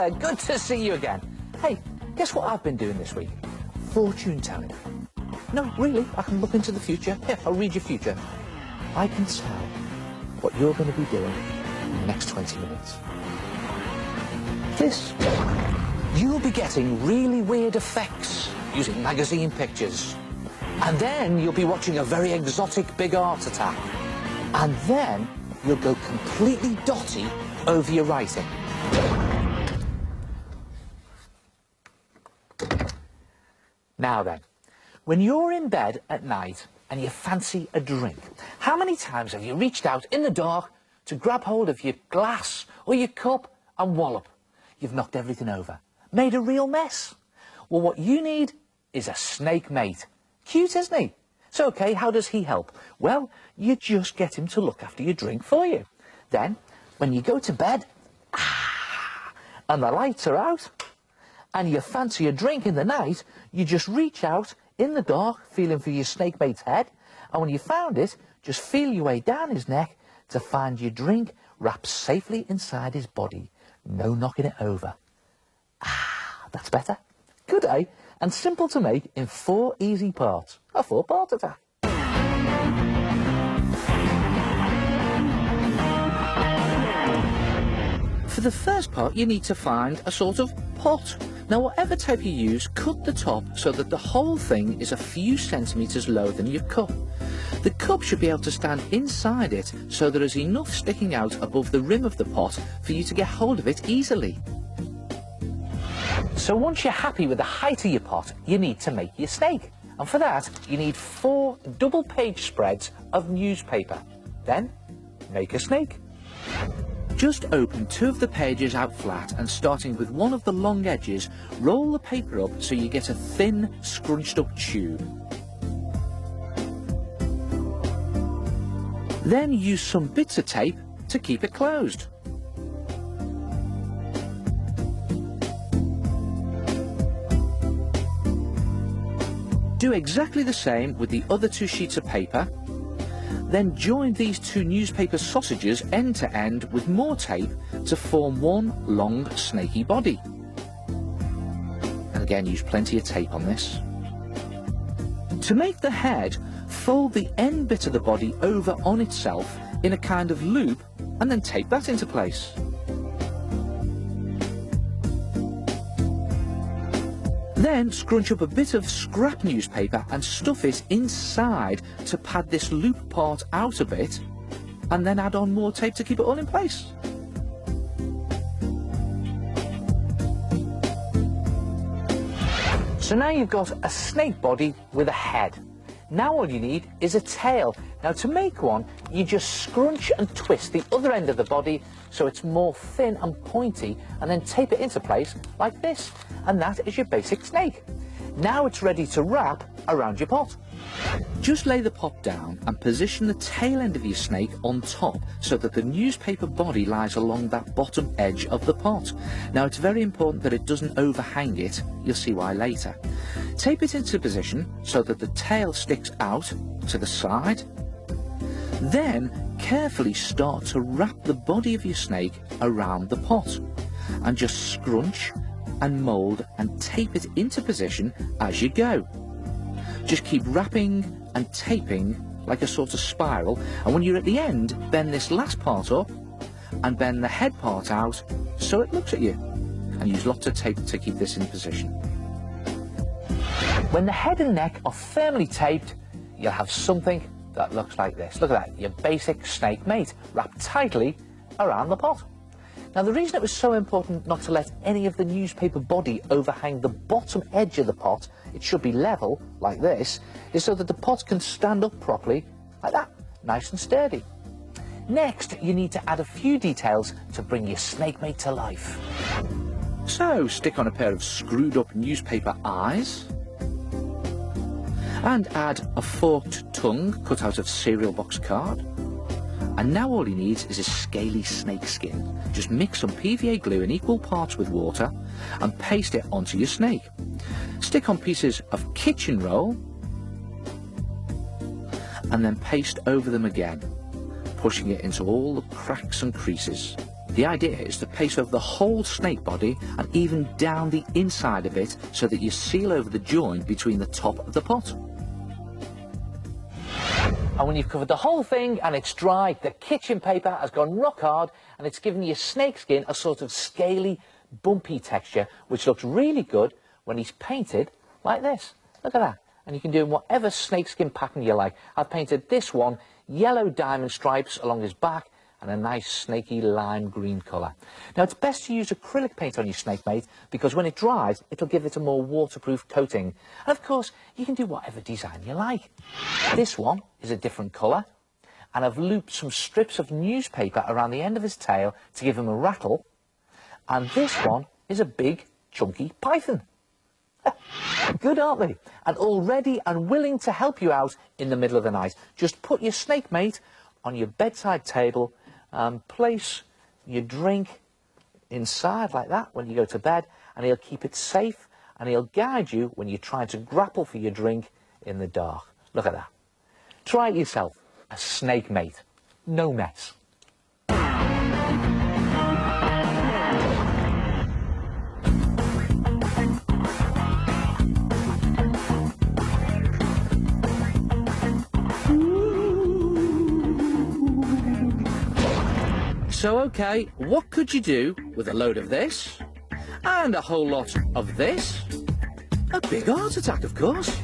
there, good to see you again. Hey, guess what I've been doing this week? Fortune telling. No, really, I can look into the future. Here, I'll read your future. I can tell what you're going to be doing in the next 20 minutes. This, you'll be getting really weird effects using magazine pictures. And then you'll be watching a very exotic big art attack. And then you'll go completely dotty over your writing. Now then, when you're in bed at night and you fancy a drink, how many times have you reached out in the dark to grab hold of your glass or your cup and wallop? You've knocked everything over, made a real mess. Well, what you need is a snake mate. Cute, isn't he? So, okay, how does he help? Well, you just get him to look after your drink for you. Then, when you go to bed, and the lights are out, and you fancy a drink in the night, you just reach out in the dark, feeling for your snake mate's head, and when you found it, just feel your way down his neck to find your drink wrapped safely inside his body. No knocking it over. That's better. Good, eh? And simple to make in 4 easy parts. A 4-part attack. For the first part, you need to find a sort of pot. Now, whatever tape you use, cut the top so that the whole thing is a few centimetres lower than your cup. The cup should be able to stand inside it so there is enough sticking out above the rim of the pot for you to get hold of it easily. So once you're happy with the height of your pot, you need to make your snake. And for that, you need 4 double-page spreads of newspaper. Then, make a snake. Just open 2 of the pages out flat and starting with one of the long edges, roll the paper up so you get a thin, scrunched-up tube. Then use some bits of tape to keep it closed. Do exactly the same with the other 2 sheets of paper. Then join these 2 newspaper sausages end to end with more tape to form one long snaky body. And again, use plenty of tape on this. To make the head, fold the end bit of the body over on itself in a kind of loop and then tape that into place. Then scrunch up a bit of scrap newspaper and stuff it inside to pad this loop part out a bit, and then add on more tape to keep it all in place. So now you've got a snake body with a head. Now all you need is a tail. Now to make one, you just scrunch and twist the other end of the body so it's more thin and pointy, and then tape it into place like this. And that is your basic snake. Now it's ready to wrap around your pot. Just lay the pot down and position the tail end of your snake on top so that the newspaper body lies along that bottom edge of the pot. Now it's very important that it doesn't overhang it. You'll see why later. Tape it into position so that the tail sticks out to the side. Then carefully start to wrap the body of your snake around the pot and just scrunch and mould and tape it into position as you go. Just keep wrapping and taping like a sort of spiral, and when you're at the end, bend this last part up and bend the head part out so it looks at you, and use lots of tape to keep this in position. When the head and neck are firmly taped, you'll have something that looks like this. Look at that, your basic snake mate, wrapped tightly around the pot. Now the reason it was so important not to let any of the newspaper body overhang the bottom edge of the pot, it should be level, like this, is so that the pot can stand up properly, like that, nice and sturdy. Next, you need to add a few details to bring your snake mate to life. So, stick on a pair of screwed up newspaper eyes, and add a forked tongue cut out of cereal box card. And now all he needs is a scaly snake skin. Just mix some PVA glue in equal parts with water and paste it onto your snake. Stick on pieces of kitchen roll and then paste over them again, pushing it into all the cracks and creases. The idea is to paste over the whole snake body and even down the inside of it so that you seal over the joint between the top of the pot. And when you've covered the whole thing and it's dry, the kitchen paper has gone rock hard and it's given your snake skin a sort of scaly, bumpy texture, which looks really good when he's painted like this. Look at that. And you can do whatever snakeskin pattern you like. I've painted this one yellow diamond stripes along his back and a nice snaky lime green colour. Now it's best to use acrylic paint on your snake mate because when it dries it'll give it a more waterproof coating. And of course you can do whatever design you like. This one is a different colour and I've looped some strips of newspaper around the end of his tail to give him a rattle. And this one is a big chunky python. Good, aren't they? And all ready and willing to help you out in the middle of the night. Just put your snake mate on your bedside table and place your drink inside like that when you go to bed, and he'll keep it safe and he'll guide you when you're trying to grapple for your drink in the dark. Look at that. Try it yourself. A snake mate. No mess. So, okay, what could you do with a load of this and a whole lot of this? A big heart attack, of course.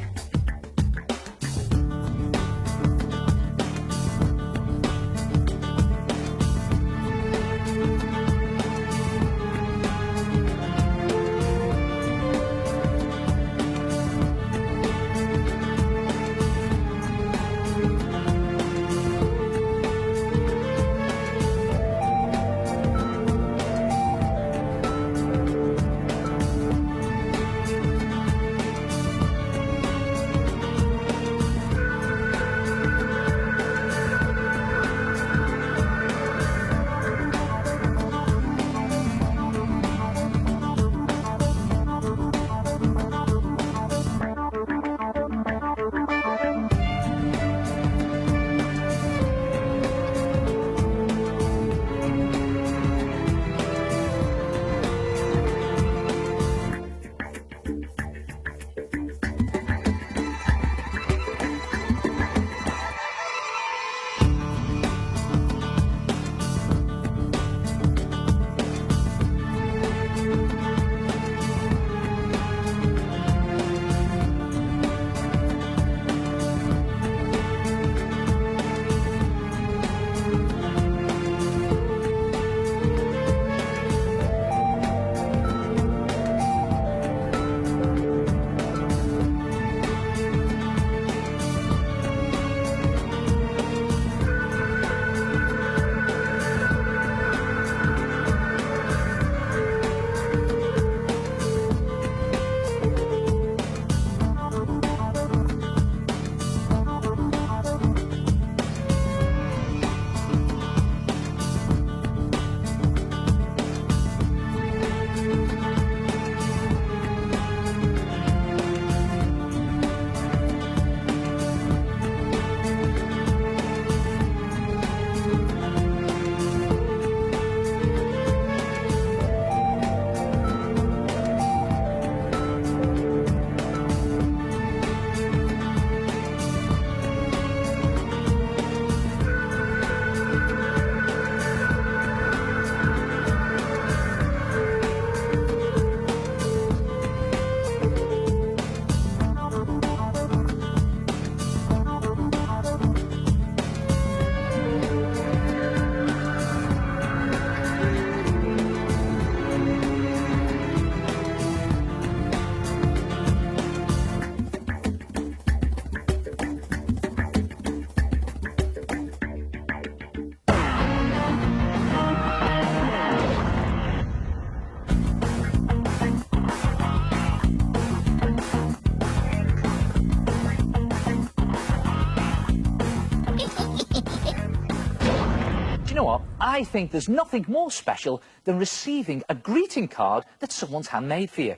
you know what? I think there's nothing more special than receiving a greeting card that someone's handmade for you.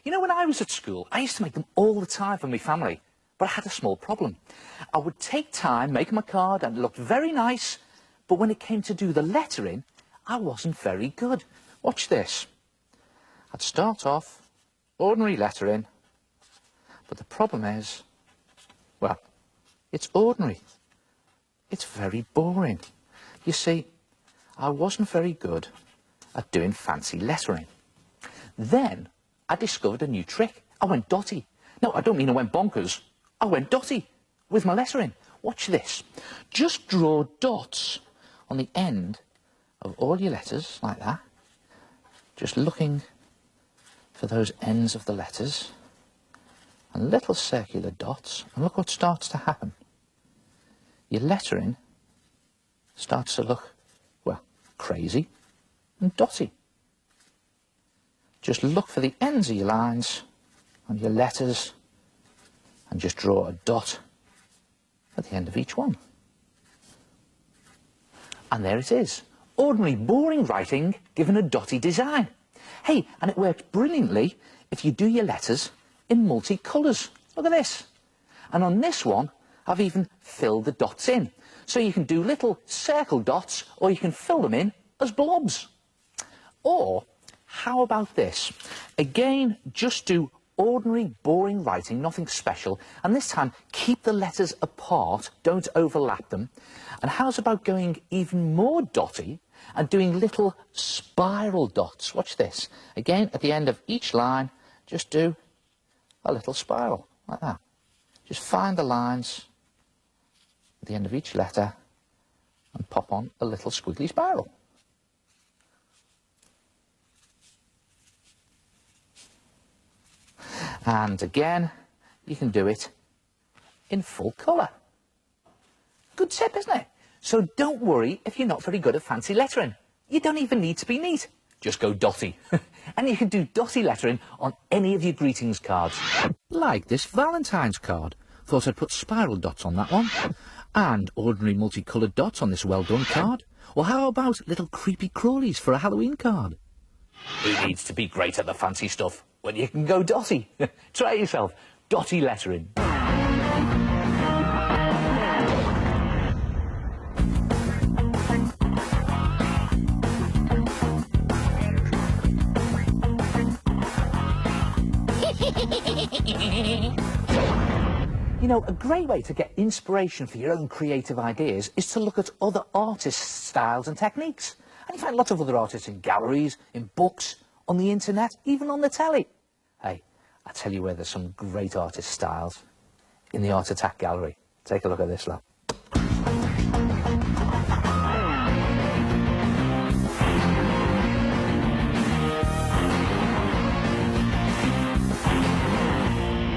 You know, when I was at school, I used to make them all the time for my family, but I had a small problem. I would take time making my card and it looked very nice, but when it came to do the lettering, I wasn't very good. Watch this. I'd start off, ordinary lettering, but the problem is, well, it's ordinary. It's very boring. You see, I wasn't very good at doing fancy lettering. Then I discovered a new trick. I went dotty. No, I don't mean I went bonkers. I went dotty with my lettering. Watch this. Just draw dots on the end of all your letters, like that. Just looking for those ends of the letters. And little circular dots. And look what starts to happen. Your lettering starts to look, well, crazy and dotty. Just look for the ends of your lines on your letters and just draw a dot at the end of each one. And there it is. Ordinary, boring writing given a dotty design. Hey, and it works brilliantly if you do your letters in multicolours. Look at this. And on this one, I've even filled the dots in. So you can do little circle dots, or you can fill them in as blobs. Or, how about this? Again, just do ordinary, boring writing, nothing special, and this time keep the letters apart, don't overlap them. And how's about going even more dotty and doing little spiral dots? Watch this. Again, at the end of each line, just do a little spiral, like that. Just find the lines at the end of each letter and pop on a little squiggly spiral. And again, you can do it in full colour. Good tip, isn't it? So don't worry if you're not very good at fancy lettering. You don't even need to be neat. Just go dotty. And you can do dotty lettering on any of your greetings cards. Like this Valentine's card. Thought I'd put spiral dots on that one. And ordinary multicoloured dots on this well-done card. Or how about little creepy crawlies for a Halloween card? Who needs to be great at the fancy stuff when you can go dotty? Try it yourself. Dotty lettering. You know, a great way to get inspiration for your own creative ideas is to look at other artists' styles and techniques. And you find lots of other artists in galleries, in books, on the internet, even on the telly. Hey, I tell you where there's some great artist styles. In the Art Attack gallery. Take a look at this, lad.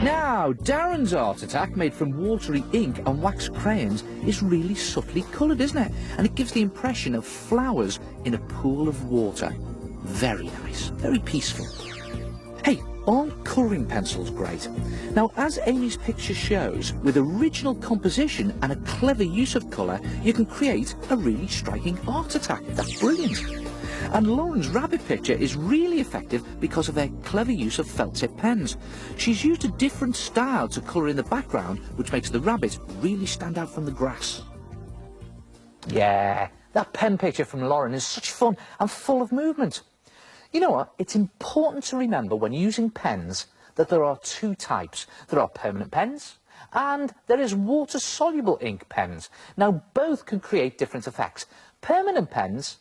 Now, Darren's Art Attack, made from watery ink and wax crayons, is really subtly coloured, isn't it? And it gives the impression of flowers in a pool of water. Very nice, very peaceful. Hey, aren't colouring pencils great? Now, as Amy's picture shows, with original composition and a clever use of colour, you can create a really striking art attack. That's brilliant. And Lauren's rabbit picture is really effective because of their clever use of felt tip pens. She's used a different style to colour in the background, which makes the rabbit really stand out from the grass. Yeah, that pen picture from Lauren is such fun and full of movement. You know what? It's important to remember when using pens that there are two types. There are permanent pens and there is water-soluble ink pens. Now, both can create different effects. Permanent pens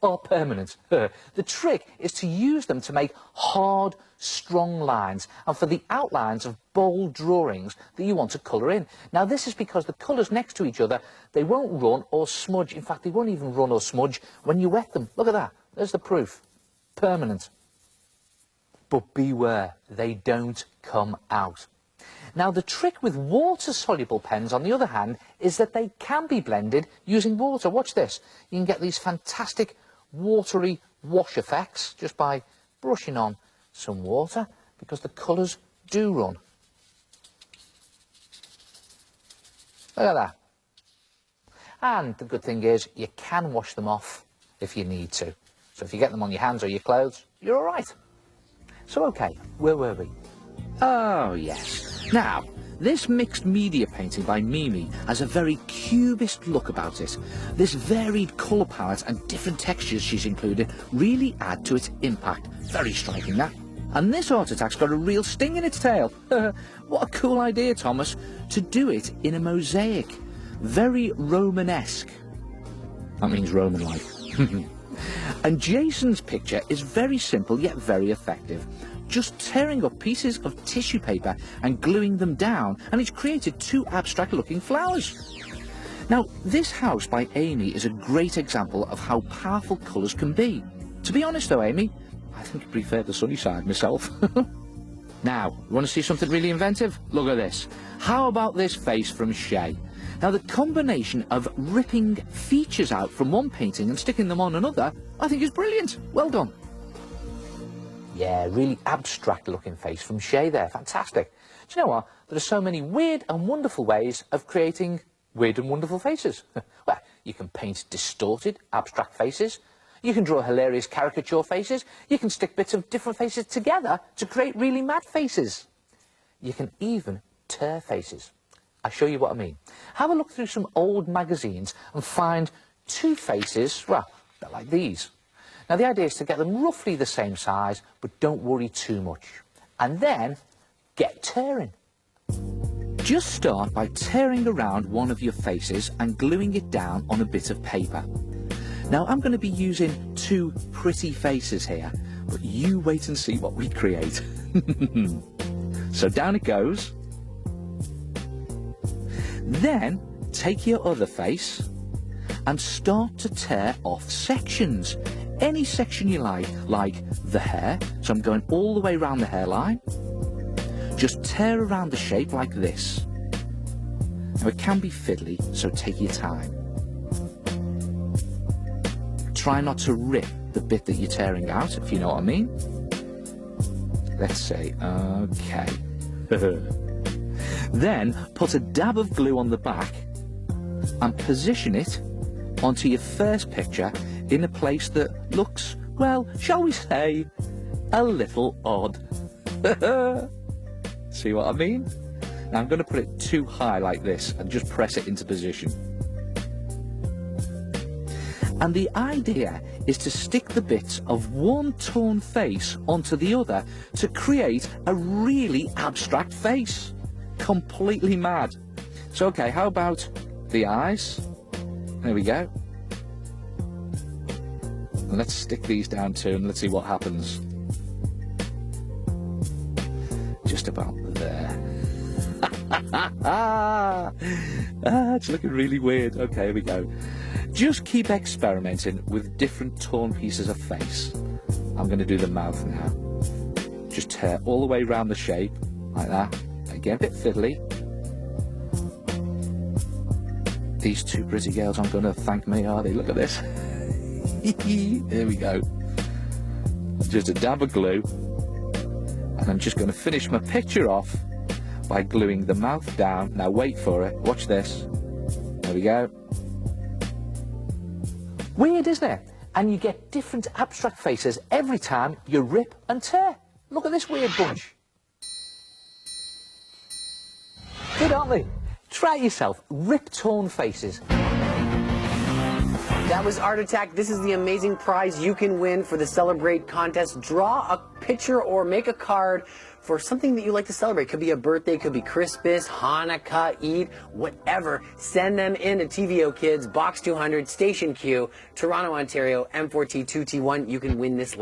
are permanent. The trick is to use them to make hard, strong lines and for the outlines of bold drawings that you want to colour in. Now, this is because the colours next to each other, they won't run or smudge. In fact, they won't even run or smudge when you wet them. Look at that. There's the proof. Permanent. But beware, they don't come out. Now, the trick with water-soluble pens, on the other hand, is that they can be blended using water. Watch this. You can get these fantastic watery wash effects just by brushing on some water, because the colours do run. Look at that. And the good thing is you can wash them off if you need to. So if you get them on your hands or your clothes, you're all right. So, OK, where were we? Oh, yes. Now, This mixed media painting by Mimi has a very cubist look about it. This varied colour palette and different textures she's included really add to its impact. Very striking, that. And this art attack's got a real sting in its tail. What a cool idea, Thomas, to do it in a mosaic. Very Romanesque. That means Roman-like. And Jason's picture is very simple yet very effective. Just tearing up pieces of tissue paper and gluing them down, and it's created two abstract-looking flowers. Now, this house by Amy is a great example of how powerful colours can be. To be honest though, Amy, I think I prefer the sunny side myself. Now, you want to see something really inventive? Look at this. How about this face from Shay? Now, the combination of ripping features out from one painting and sticking them on another, I think is brilliant. Well done. Yeah, really abstract looking face from Shay there. Fantastic. Do you know what? There are so many weird and wonderful ways of creating weird and wonderful faces. Well, you can paint distorted, abstract faces. You can draw hilarious caricature faces. You can stick bits of different faces together to create really mad faces. You can even tear faces. I'll show you what I mean. Have a look through some old magazines and find two faces, well, they're like these. Now, the idea is to get them roughly the same size, but don't worry too much. And then, get tearing. Just start by tearing around one of your faces and gluing it down on a bit of paper. Now, I'm going to be using two pretty faces here, but you wait and see what we create. So down it goes. Then, take your other face and start to tear off sections. Any section you like the hair, so I'm going all the way around the hairline. Just tear around the shape like this. Now, it can be fiddly, so take your time. Try not to rip the bit that you're tearing out, if you know what I mean. Let's say, okay. Then, put a dab of glue on the back and position it onto your first picture in a place that looks, well, shall we say, a little odd. See what I mean? Now I'm going to put it too high like this and just press it into position. And the idea is to stick the bits of one torn face onto the other to create a really abstract face. Completely mad. So, okay, how about the eyes? There we go. And let's stick these down too and let's see what happens. Just about there. It's looking really weird. Okay, here we go. Just keep experimenting with different torn pieces of face. I'm going to do the mouth now. Just tear all the way around the shape, like that. Again, a bit fiddly. These two pretty girls aren't going to thank me, are they? Look at this. There we go. Just a dab of glue. And I'm just going to finish my picture off by gluing the mouth down. Now wait for it. Watch this. There we go. Weird, isn't it? And you get different abstract faces every time you rip and tear. Look at this weird bunch. Good, aren't they? Try it yourself. Rip torn faces. That was Art Attack. This is the amazing prize you can win for the Celebrate contest. Draw a picture or make a card for something that you like to celebrate. Could be a birthday, could be Christmas, Hanukkah, Eid, whatever. Send them in to TVO Kids, Box 200, Station Q, Toronto, Ontario, M4T2T1. You can win this